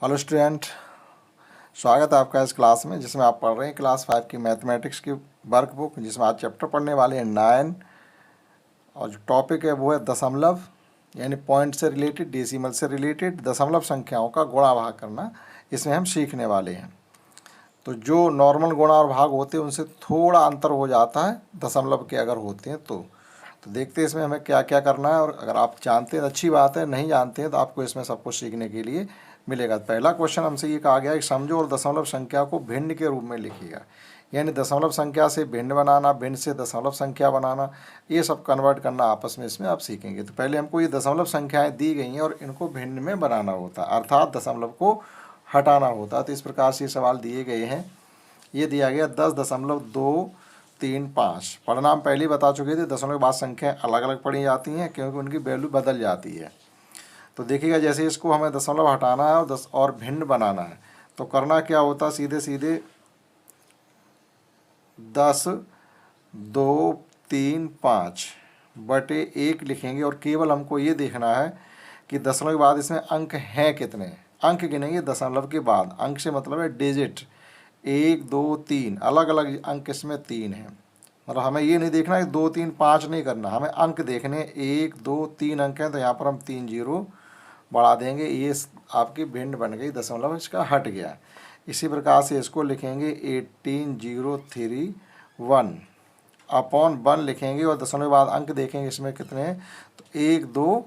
Hello student, स्वागत है आपका इस क्लास में जिसमें आप पढ़ रहे हैं क्लास 5 की मैथमेटिक्स की वर्कबुक, जिसमें आज चैप्टर पढ़ने वाले हैं 9। और जो टॉपिक है वो है दशमलव, यानी पॉइंट से रिलेटेड, डेसिमल से रिलेटेड दशमलव संख्याओं का गुणा भाग करना। इसमें हम सीखने वाले हैं। तो जो नॉर्मल गुणा और भाग होते हैं उनसे थोड़ा अंतर हो जाता है दशमलव के अगर होते हैं तो देखते हैं इसमें हमें क्या क्या करना है। और अगर आप जानते हैं तो अच्छी बात है, नहीं जानते हैं तो आपको इसमें सब कुछ सीखने के लिए मिलेगा। पहला क्वेश्चन हमसे ये कहा गया है कि समझो और दशमलव संख्या को भिन्न के रूप में लिखिएगा, यानी दशमलव संख्या से भिन्न बनाना, भिन्न से दशमलव संख्या बनाना, ये सब कन्वर्ट करना आपस में इसमें आप सीखेंगे। तो पहले हमको ये दशमलव संख्याएं दी गई हैं और इनको भिन्न में बनाना होता है, अर्थात दशमलव को हटाना होता है। तो इस प्रकार से ये सवाल दिए गए हैं। ये दिया गया 10.235। पढ़ना हम पहले ही बता चुके थे, दशमलव के बाद संख्याएं अलग अलग पढ़ी जाती हैं क्योंकि उनकी वैल्यू बदल जाती है। तो देखिएगा, जैसे इसको हमें दशमलव हटाना है और भिन्न बनाना है तो करना क्या होता है, सीधे सीधे 10.235/1 लिखेंगे और केवल हमको ये देखना है कि दशमलव के बाद इसमें अंक हैं कितने। अंक गिनेंगे दशमलव के बाद, अंक से मतलब है डिजिट, 1 2 3 अलग अलग अंक इसमें 3 हैं। मतलब हमें ये नहीं देखना है 2 3 5 नहीं करना, हमें अंक देखने 1 2 3 अंक हैं तो यहाँ पर हम 3 जीरो बढ़ा देंगे। ये आपकी भिन्न बन गई, दशमलव इसका हट गया। इसी प्रकार से इसको लिखेंगे 18031 अपॉन 1 लिखेंगे और दशमलव के बाद अंक देखेंगे इसमें कितने हैं तो 1 2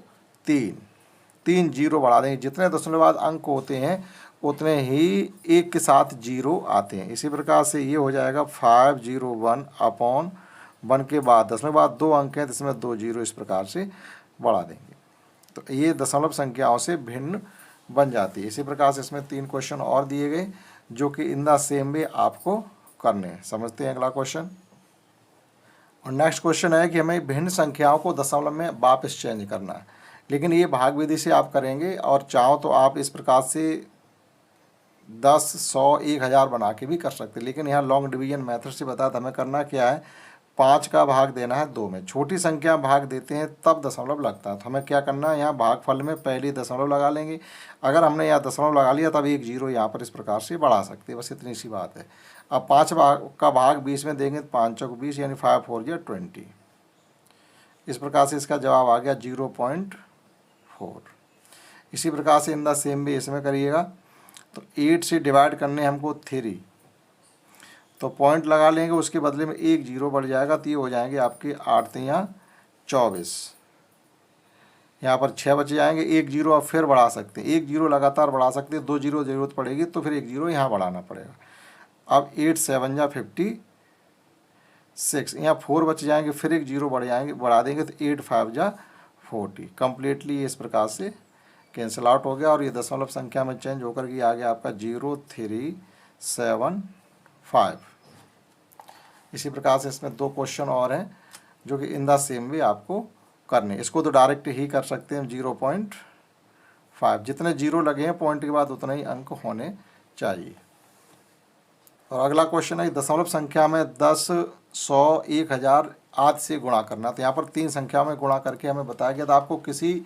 3 जीरो बढ़ा देंगे। जितने दशमलव के बाद अंक होते हैं उतने ही एक के साथ जीरो आते हैं। इसी प्रकार से ये हो जाएगा 501 अपॉन 1 के बाद दशमलव के बाद 2 अंक हैं तो इसमें 2 जीरो इस प्रकार से बढ़ा देंगे। तो ये दशमलव संख्याओं से भिन्न बन जाती है। इसी प्रकार से इसमें 3 क्वेश्चन और दिए गए जो कि इन द सेम वे आपको करने हैं। समझते हैं अगला क्वेश्चन। और नेक्स्ट क्वेश्चन है कि हमें भिन्न संख्याओं को दशमलव में वापस चेंज करना है, लेकिन ये भाग विधि से आप करेंगे और चाहो तो आप इस प्रकार से 10 100 1000 बना के भी कर सकते हैं। लेकिन यहाँ लॉन्ग डिवीजन मेथड से बता, हमें करना क्या है, 5 का भाग देना है 2 में। छोटी संख्या भाग देते हैं तब दशमलव लगता है। तो हमें क्या करना है, यहाँ भागफल में पहले दशमलव लगा लेंगे। अगर हमने यहाँ दशमलव लगा लिया तब 1 जीरो यहाँ पर इस प्रकार से बढ़ा सकते हैं, बस इतनी सी बात है। अब 5 का भाग 20 में देंगे तो 5 चौक 20 यानी 5 4 जा 20। इस प्रकार से इसका जवाब आ गया 0.4। इसी प्रकार से इन द सेम वे इसमें करिएगा। तो 8 से डिवाइड करने हमको 3, तो पॉइंट लगा लेंगे, उसके बदले में 1 जीरो बढ़ जाएगा तो ये हो जाएंगे आपके 8 3 24। यहाँ पर 6 बच जाएंगे। 1 जीरो अब फिर बढ़ा सकते हैं, 1 जीरो लगातार बढ़ा सकते हैं, 2 जीरो ज़रूरत पड़ेगी तो फिर 1 जीरो यहाँ बढ़ाना पड़ेगा। अब 8 7 जा 56, यहाँ 4 बच जाएंगे, फिर 1 जीरो बढ़ा देंगे तो 8 5 जा 40। कम्प्लीटली इस प्रकार से कैंसिल आउट हो गया और ये दशमलव संख्या में चेंज होकर के आ गया आपका 0375। इसी प्रकार से इसमें 2 क्वेश्चन और हैं जो कि इन द सेम वे आपको करने। इसको तो डायरेक्ट ही कर सकते हैं 0.5, जितने जीरो लगे हैं पॉइंट के बाद उतने ही अंक होने चाहिए। और अगला क्वेश्चन है दशमलव संख्या में 10 100 1000 आदि से गुणा करना। तो यहाँ पर 3 संख्या में गुणा करके हमें बताया गया था। आपको किसी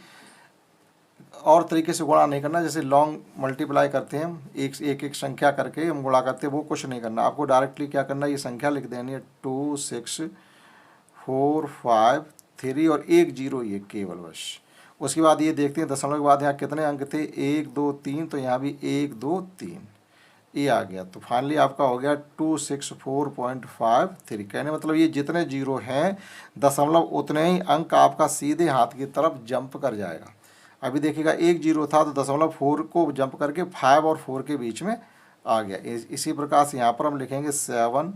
और तरीके से गुणा नहीं करना, जैसे लॉन्ग मल्टीप्लाई करते हैं हम एक एक संख्या करके हम गुणा करते हैं, वो कुछ नहीं करना। आपको डायरेक्टली क्या करना है, ये संख्या लिख देनी है 2 6 4 5 3 और 1 जीरो, ये केवल बस। उसके बाद ये देखते हैं दशमलव के बाद यहाँ कितने अंक थे, 1 2 3, तो यहाँ भी 1 2 3 ये आ गया। तो फाइनली आपका हो गया 264.53। कहने मतलब ये जितने जीरो हैं दशमलव उतने ही अंक आपका सीधे हाथ की तरफ जंप कर जाएगा। अभी देखिएगा 1 जीरो था तो दशमलव 4 को जंप करके 5 और 4 के बीच में आ गया। इसी प्रकार से यहाँ पर हम लिखेंगे 7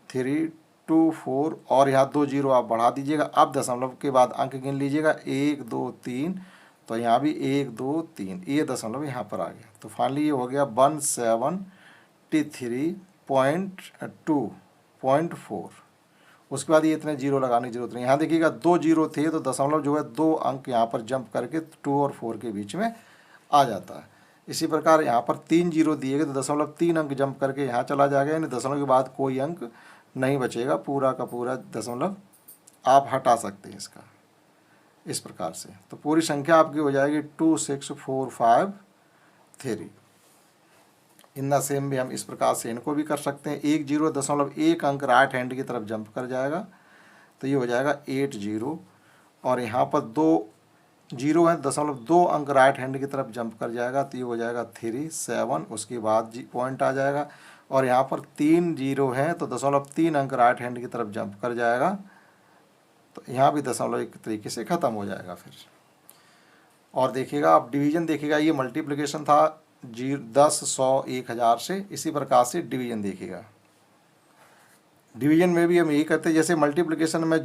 3 2 4 और यहाँ 2 जीरो आप बढ़ा दीजिएगा। अब दशमलव के बाद अंक गिन लीजिएगा 1 2 3, तो यहाँ भी 1 2 3, ये दशमलव यहाँ पर आ गया। तो फाइनली ये हो गया 173.2.4। उसके बाद ये इतने जीरो लगाने की जरूरत नहीं। यहाँ देखिएगा 2 जीरो थे तो दशमलव जो है 2 अंक यहाँ पर जंप करके 2 और 4 के बीच में आ जाता है। इसी प्रकार यहाँ पर 3 जीरो दिए गए तो दशमलव 3 अंक जंप करके यहाँ चला जाएगा, यानी दशमलव के बाद कोई अंक नहीं बचेगा, पूरा का पूरा दशमलव आप हटा सकते हैं इसका इस प्रकार से। तो पूरी संख्या आपकी हो जाएगी 26453। इन द सेम भी हम इस प्रकार से इनको भी कर सकते हैं। 1 अंक राइट हैंड की तरफ जंप कर जाएगा तो ये हो जाएगा 80, और यहाँ पर 2 है, 2 अंक राइट हैंड की तरफ जंप कर जाएगा तो ये हो जाएगा 37, उसके बाद पॉइंट आ जाएगा, और यहाँ पर 3 0 है तो 3 अंक राइट हैंड की तरफ जंप कर जाएगा तो यहाँ भी दशमलव एक तरीके से ख़त्म हो जाएगा फिर। और देखिएगा आप डिवीजन देखिएगा, ये मल्टीप्लिकेशन था 10, 100, 1000 से, इसी प्रकार से डिवीजन देखिएगा। डिवीजन में भी हम यही करते हैं, जैसे मल्टीप्लिकेशन में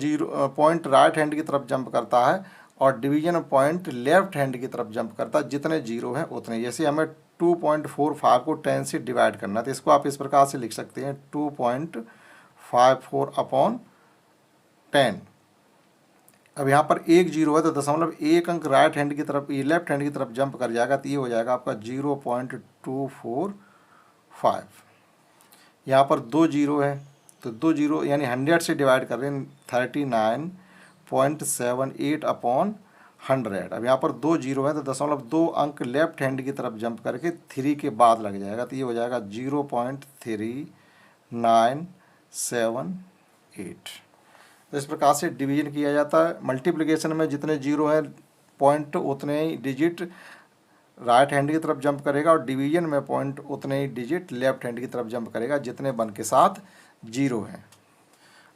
पॉइंट राइट हैंड की तरफ जंप करता है और डिवीजन पॉइंट लेफ्ट हैंड की तरफ जंप करता है, जितने 0 हैं उतने। जैसे हमें 2.45 को 10 से डिवाइड करना है तो इसको आप इस प्रकार से लिख सकते हैं 2.54 अपॉन 10। अब यहाँ पर 1 0 है तो 1 अंक राइट हैंड की तरफ, ये लेफ्ट हैंड की तरफ जंप कर जाएगा तो ये हो जाएगा आपका 0.245। यहाँ पर 2 0 है तो 2 0 यानी 100 से डिवाइड कर रहे हैं 39.78 अपॉन 100। अब यहाँ पर 2 0 है तो 2 अंक लेफ्ट हैंड की तरफ जंप करके 3 के बाद लग जाएगा तो ये हो जाएगा 0.3978। तो इस प्रकार से डिवीजन किया जाता है। मल्टीप्लिकेशन में जितने 0 हैं पॉइंट उतने ही डिजिट राइट हैंड की तरफ जंप करेगा, और डिवीजन में पॉइंट उतने ही डिजिट लेफ्ट हैंड की तरफ जंप करेगा जितने 1 के साथ 0 हैं।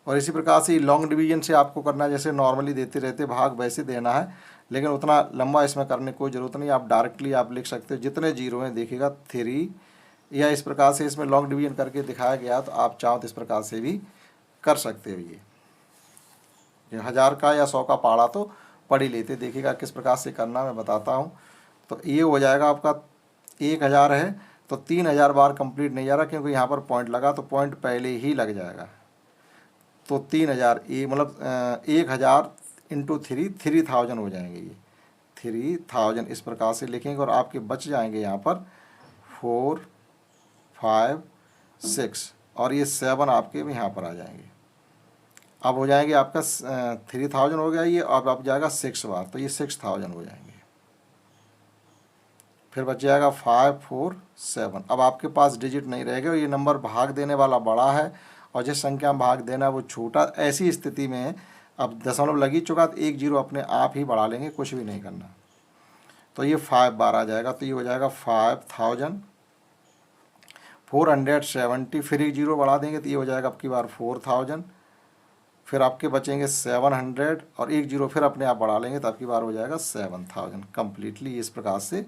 और इसी प्रकार से लॉन्ग डिवीजन से आपको करना है, जैसे नॉर्मली देते रहते भाग वैसे देना है, लेकिन उतना लंबा इसमें करने की कोई ज़रूरत नहीं। आप डायरेक्टली आप लिख सकते हो जितने 0 हैं देखिएगा 3, या इस प्रकार से इसमें लॉन्ग डिवीजन करके दिखाया गया तो आप चाहो तो इस प्रकार से भी कर सकते हो। ये 1000 का या 100 का पहाड़ा तो पढ़ ही लेते, देखिएगा किस प्रकार से करना मैं बताता हूँ। तो ये हो जाएगा आपका 1000 है तो 3000 बार कंप्लीट नहीं जा रहा क्योंकि यहाँ पर पॉइंट लगा तो पॉइंट पहले ही लग जाएगा। तो 3000 ये मतलब 1000 इंटू 3000 हो जाएंगे, ये 3000 इस प्रकार से लिखेंगे और आपके बच जाएंगे यहाँ पर 4, 5, 6 और ये 7 आपके यहाँ पर आ जाएंगे। अब हो जाएंगे आपका 3000 हो गया ये, अब आप जाएगा 6 बार तो ये 6000 हो जाएंगे। फिर बच जाएगा 5, 4, 7। अब आपके पास डिजिट नहीं रहेगा और ये नंबर भाग देने वाला बड़ा है और जिस संख्या में भाग देना है वो छोटा। ऐसी स्थिति में अब दशमलव लग ही चुका तो 1 0 अपने आप ही बढ़ा लेंगे, कुछ भी नहीं करना। तो ये 5 बार आ जाएगा तो ये हो जाएगा 5470। फिर 1 0 बढ़ा देंगे तो ये हो जाएगा आपकी बार 4000। फिर आपके बचेंगे 700 और 1 0 फिर अपने आप बढ़ा लेंगे तो आपकी बार हो जाएगा 7000। कम्प्लीटली इस प्रकार से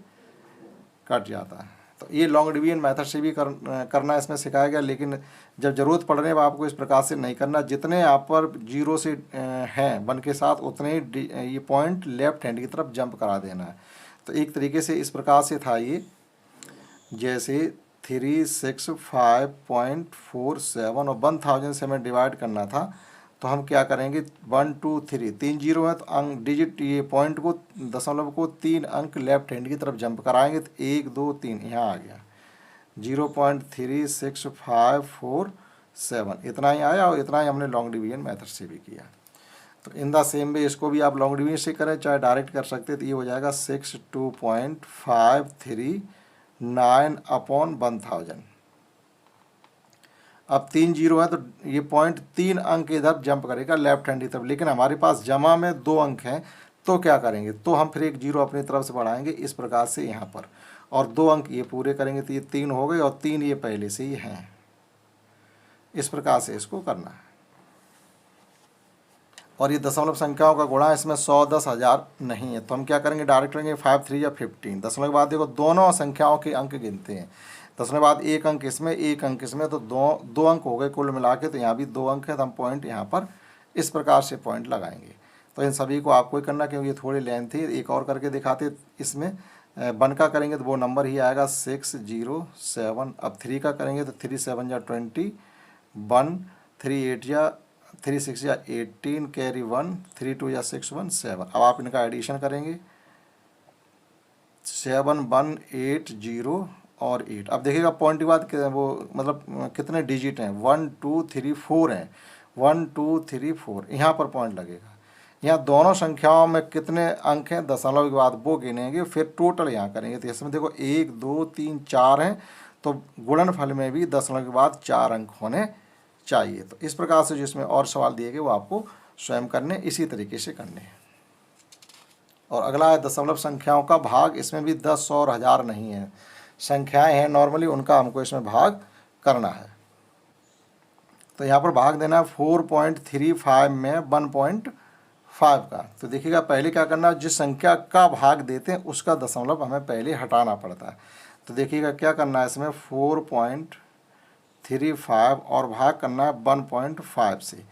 कट जाता है। तो ये लॉन्ग डिवीजन मेथड से भी करना इसमें सिखाया गया, लेकिन जब ज़रूरत पड़ने पर आपको इस प्रकार से नहीं करना। जितने यहाँ पर 0 से हैं 1 के साथ उतने ही ये पॉइंट लेफ्ट हैंड की तरफ जंप करा देना है। तो एक तरीके से इस प्रकार से था ये, जैसे 365.47 और 1000 से हमें डिवाइड करना था तो हम क्या करेंगे 1 2 3 3 0 है तो अंक डिजिट ये पॉइंट को दशमलव को 3 अंक लेफ्ट हैंड की तरफ जंप कराएंगे तो 1 2 3 यहाँ आ गया 0.36547 इतना ही आया और इतना ही हमने लॉन्ग डिवीजन मेथड से भी किया। तो इन द सेम वे इसको भी आप लॉन्ग डिवीजन से करें चाहे डायरेक्ट कर सकते तो ये हो जाएगा 62.539 अपॉन 1000। अब 3 0 है तो ये पॉइंट 3 अंक इधर जंप करेगा लेफ्ट हैंड की तरफ, लेकिन हमारे पास जमा में 2 अंक हैं तो क्या करेंगे तो हम फिर 1 0 अपनी तरफ से बढ़ाएंगे इस प्रकार से यहाँ पर, और 2 अंक ये पूरे करेंगे तो ये 3 हो गए और 3 ये पहले से ही हैं। इस प्रकार से इसको करना है। और ये दशमलव संख्याओं का गुणा इसमें 100, 10, 1000 नहीं है तो हम क्या करेंगे डायरेक्ट करेंगे 5 3 या 15। दशमलव के बाद देखो दोनों संख्याओं के अंक गिनते हैं। दशमलव के बाद 1 अंक इसमें 1 अंक इसमें तो दो अंक हो गए कुल मिला के, तो यहाँ भी 2 अंक है तो हम पॉइंट यहाँ पर इस प्रकार से पॉइंट लगाएंगे। तो इन सभी को आपको ही करना क्योंकि ये थोड़ी लेंथ थी। एक और करके दिखाते, इसमें 1 का करेंगे तो वो नंबर ही आएगा 607। अब 3 का करेंगे तो 3 7 या 20, 1 3 8 या 3 6 या 18, कैरी 1, 3 2 या 6 1 7। अब आप इनका एडिशन करेंगे 7 1 8 0 और 8। अब देखिएगा पॉइंट के बाद वो मतलब कितने डिजिट हैं 1 2 3 4 हैं, 1 2 3 4 यहाँ पर पॉइंट लगेगा। यहाँ दोनों संख्याओं में कितने अंक हैं दशमलव के बाद वो गिनेंगे फिर टोटल यहाँ करेंगे। तो इसमें देखो 1 2 3 4 हैं तो गुणनफल में भी दशमलव के बाद 4 अंक होने चाहिए। तो इस प्रकार से जो इसमें और सवाल दिए गए वो आपको स्वयं करने, इसी तरीके से करने हैं। और अगला है दशमलव संख्याओं का भाग। इसमें भी 10, 100 और 1000 नहीं है, संख्याएं हैं नॉर्मली, उनका हमको इसमें भाग करना है। तो यहाँ पर भाग देना है 4.35 में 1.5 का। तो देखिएगा पहले क्या करना है, जिस संख्या का भाग देते हैं उसका दशमलव हमें पहले हटाना पड़ता है। तो देखिएगा क्या करना है, इसमें 4.35 और भाग करना है 1.5 से।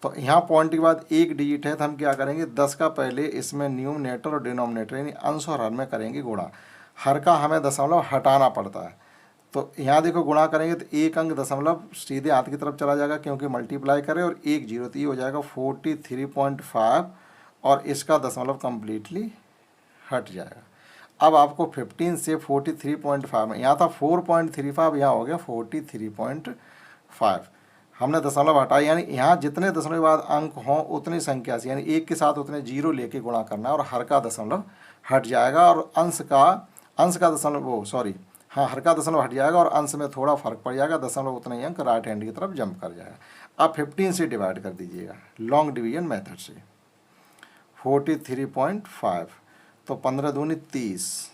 तो यहाँ पॉइंट के बाद एक डिजिट है, तो हम क्या करेंगे, 10 का पहले इसमें न्यूमरेटर और डिनोमिनेटर यानी अंश और हर में करेंगे गुणा। हर का हमें दशमलव हटाना पड़ता है। तो यहाँ देखो गुणा करेंगे तो एक अंक दशमलव सीधे हाथ की तरफ चला जाएगा क्योंकि मल्टीप्लाई करें, और एक जीरो, तो ये हो जाएगा 43.5 और इसका दशमलव कम्प्लीटली हट जाएगा। अब आपको 15 से 43.5 में, यहाँ था 4.35, यहाँ हो गया 43.5। हमने दशमलव हटाई, यानी यहाँ जितने दशमलव के बाद अंक हों उतनी संख्या से, यानी एक के साथ उतने जीरो लेके गुणा करना है और हर का दशमलव हट जाएगा और अंश का दशमलव हर का दशमलव हट जाएगा और अंश में थोड़ा फर्क पड़ जाएगा, दशमलव उतना ही अंक राइट हैंड की तरफ जंप कर जाएगा। अब 15 से डिवाइड कर दीजिएगा लॉन्ग डिवीजन मेथड से, 43.5, तो 15 दूनी 30,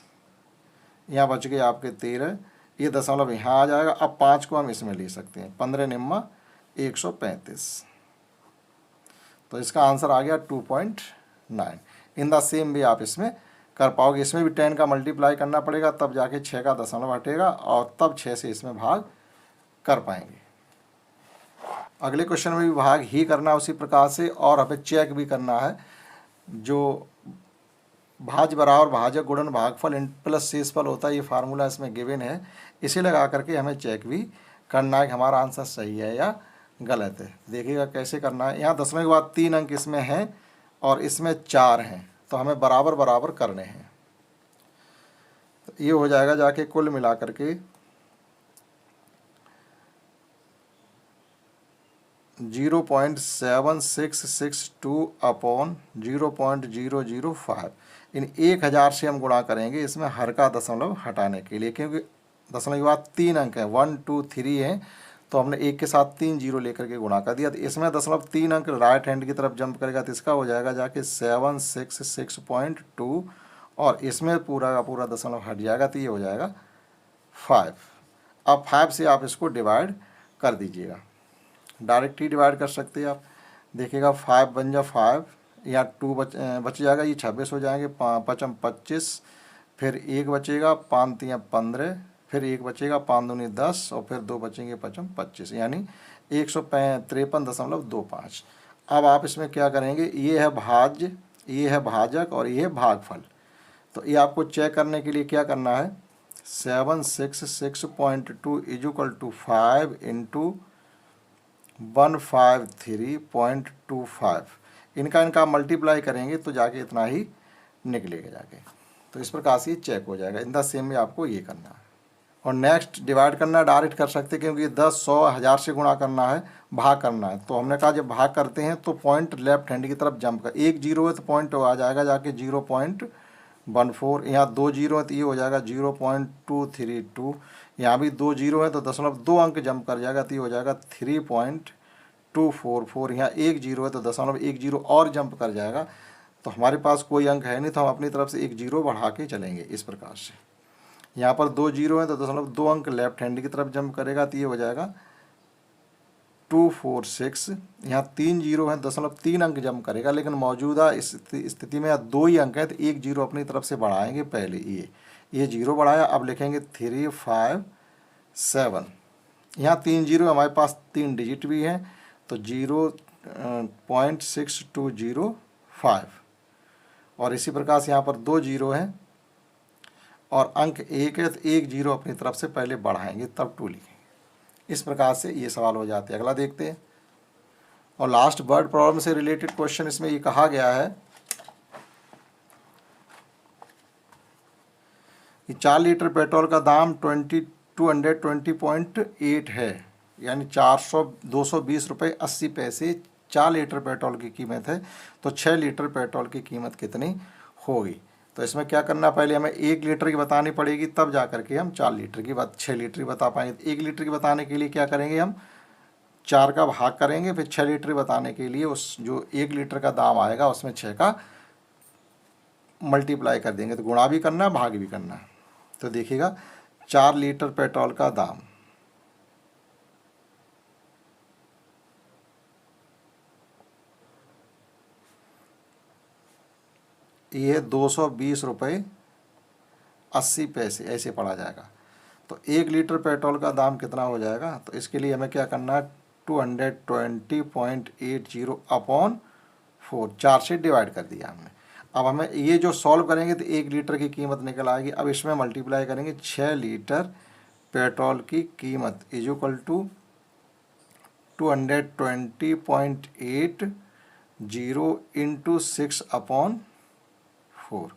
यहाँ बच गए आपके 13, ये दशमलव यहाँ आ जाएगा। अब 5 को हम इसमें ले सकते हैं, 15 निम्मा 135, तो इसका आंसर आ गया 2.9। इन द सेम भी आप इसमें कर पाओगे। इसमें भी 10 का मल्टीप्लाई करना पड़ेगा, तब जाके 6 का दशमलव हटेगा और तब 6 से इसमें भाग कर पाएंगे। अगले क्वेश्चन में भी भाग ही करना है उसी प्रकार से, और हमें चेक भी करना है। जो भाज्य बराबर भाजक गुणन भागफल प्लस शेषफल होता है, ये फार्मूला इसमें गिवन है, इसे लगा करके हमें चेक भी करना है कि हमारा आंसर सही है या गलत है। देखिएगा कैसे करना है। यहाँ दशमलव के बाद 3 अंक इसमें हैं और इसमें 4 हैं, तो हमें बराबर बराबर करने हैं। तो ये हो जाएगा जाके कुल मिला करके 0.7662 अपॉन 0.005। इन 1000 से हम गुणा करेंगे इसमें हर का दशमलव हटाने के लिए, क्योंकि दशमलव के बाद 3 अंक हैं, 1 2 3 हैं, तो हमने एक के साथ 3 जीरो लेकर के गुणा कर दिया। तो इसमें दशमलव 3 अंक राइट हैंड की तरफ जंप करेगा, तो इसका हो जाएगा जाके 766.2 और इसमें पूरा का पूरा दशमलव हट जाएगा, तो ये हो जाएगा 5। अब 5 से आप इसको डिवाइड कर दीजिएगा, डायरेक्ट ही डिवाइड कर सकते हैं आप। देखिएगा 5 बन जा 5, या 2 बच जाएगा, ये 26 हो जाएंगे, 5 25, फिर 1 बचेगा, 5 3 15, फिर 1 बचेगा, 5 दूनी 10 और फिर 2 बचेंगे, 5 25, यानी 153.25। अब आप इसमें क्या करेंगे, ये है भाज्य, ये है भाजक और ये है भागफल। तो ये आपको चेक करने के लिए क्या करना है, 766.2 = 5 × 153.25, इनका मल्टीप्लाई करेंगे तो जाके इतना ही निकलेगा जाके। तो इस प्रकार से चेक हो जाएगा। इन द सेम में आपको ये करना है। और नेक्स्ट डिवाइड करना है, डायरेक्ट कर सकते हैं, क्योंकि 10, 100, 1000 से गुणा करना है, भाग करना है। तो हमने कहा जब भाग करते हैं तो पॉइंट लेफ्ट हैंड की तरफ जंप कर, एक जीरो है तो पॉइंट आ जाएगा जाके 0.14, यहाँ 2 जीरो है तो ये हो जाएगा 0.232, यहाँ भी 2 जीरो है तो दशमलव 2 अंक जंप कर जाएगा, तो ये हो जाएगा 3.244, यहाँ 1 जीरो है तो दशमलव 1 जीरो और जंप कर जाएगा। तो हमारे पास कोई अंक है नहीं, तो हम अपनी तरफ से 1 जीरो बढ़ा के चलेंगे इस प्रकार से। यहाँ पर 2 जीरो है तो दशमलव 2 अंक लेफ्ट हैंड की तरफ जंप करेगा, तो ये हो जाएगा 246। यहाँ 3 जीरो है, दशमलव 3 अंक जंप करेगा, लेकिन मौजूदा स्थिति में 2 ही अंक है तो 1 जीरो अपनी तरफ से बढ़ाएंगे। पहले ये जीरो बढ़ाया, अब लिखेंगे 357। यहाँ 3 जीरो, हमारे पास 3 डिजिट भी हैं, तो 0.6205, और इसी प्रकार से यहाँ पर 2 जीरो हैं और अंक 1 है, तो 1 जीरो अपनी तरफ से पहले बढ़ाएंगे तब 2 लिखेंगे। इस प्रकार से ये सवाल हो जाते हैं। अगला देखते हैं। और लास्ट वर्ड प्रॉब्लम से रिलेटेड क्वेश्चन इसमें ये कहा गया है कि 4 लीटर पेट्रोल का दाम 220.8 है, यानी 220 रुपये 80 पैसे 4 लीटर पेट्रोल की कीमत है। तो 6 लीटर पेट्रोल की कीमत कितनी होगी। तो इसमें क्या करना, पहले हमें 1 लीटर की बतानी पड़ेगी, तब जा करके हम 4 लीटर की 6 लीटर की बता पाएंगे। तो 1 लीटर की बताने के लिए क्या करेंगे, हम 4 का भाग करेंगे, फिर 6 लीटर बताने के लिए उस जो 1 लीटर का दाम आएगा उसमें 6 का मल्टीप्लाई कर देंगे। तो गुणा भी करना है, भाग भी करना है। तो देखिएगा 4 लीटर पेट्रोल का दाम ये 220 रुपये 80 पैसे ऐसे पड़ा जाएगा। तो 1 लीटर पेट्रोल का दाम कितना हो जाएगा, तो इसके लिए हमें क्या करना है, 220.80 अपॉन 4, 4 से डिवाइड कर दिया हमने। अब हमें ये जो सॉल्व करेंगे तो 1 लीटर की कीमत निकल आएगी। अब इसमें मल्टीप्लाई करेंगे 6 लीटर पेट्रोल की कीमत is equal to 220.80 into 6 upon 4।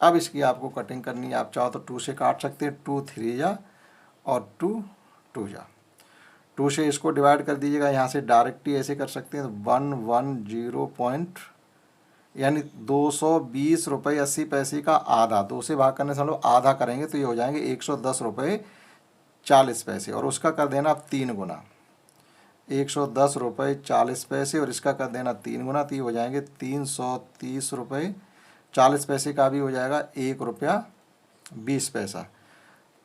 अब इसकी आपको कटिंग करनी है, आप चाहो तो 2 से काट सकते हैं, 2 3 जा और 2 2 जा। 2 से इसको डिवाइड कर दीजिएगा, यहाँ से डायरेक्ट ही ऐसे कर सकते हैं। तो 110 यानी 220 रुपये 80 पैसे का आधा, 2 से भाग करने से हम लोग आधा करेंगे तो ये हो जाएंगे 110 रुपये 40 पैसे। और उसका कर देना आप 3 गुना, 110 रुपये 40 पैसे, और इसका कर देना 3 गुना, तो ये हो जाएंगे 330 रुपये 40 पैसे का भी हो जाएगा 1 रुपया 20 पैसा।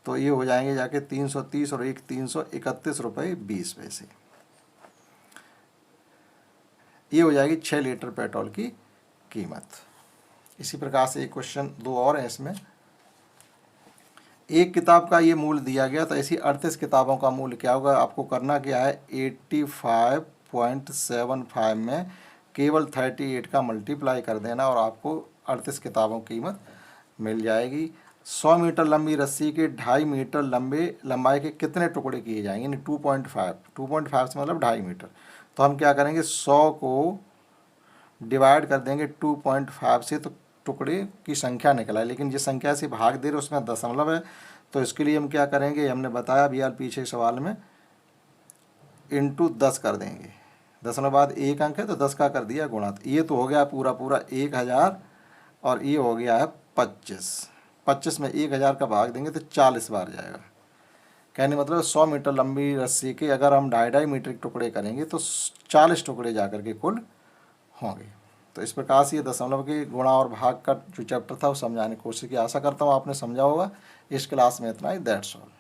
तो ये हो जाएंगे जाके 330 और 331 रुपये 20 पैसे। ये हो जाएगी 6 लीटर पेट्रोल की कीमत। इसी प्रकार से एक क्वेश्चन 2 और है इसमें। एक किताब का ये मूल्य दिया गया, तो ऐसी 38 किताबों का मूल्य क्या होगा। आपको करना क्या है, 85.75 में केवल 38 का मल्टीप्लाई कर देना और आपको 38 किताबों की कीमत मिल जाएगी। 100 मीटर लंबी रस्सी के 2.5 मीटर लंबाई के कितने टुकड़े किए जाएंगे, यानी 2.5 से मतलब 2.5 मीटर। तो हम क्या करेंगे, 100 को डिवाइड कर देंगे 2.5 से, तो टुकड़े की संख्या निकला है, लेकिन जिस संख्या से भाग दे रहे उसमें दशमलव है। तो इसके लिए हम क्या करेंगे, हमने बताया भी यार पीछे सवाल में, इंटू 10 कर देंगे। 10 के बाद 1 अंक है तो 10 का कर दिया गुणा। तो ये तो हो गया पूरा 1000 और ये हो गया है 25 में 1000 का भाग देंगे तो 40 बार जाएगा। कहने मतलब 100 मीटर लंबी रस्सी के अगर हम 2.5 मीटर के टुकड़े करेंगे तो 40 टुकड़े जा करके कुल होंगे। तो इस प्रकार से ये दशमलव के गुणा और भाग का जो चैप्टर था वो समझाने की कोशिश की। आशा करता हूँ आपने समझा होगा। इस क्लास में इतना ही, दैट्स ऑल।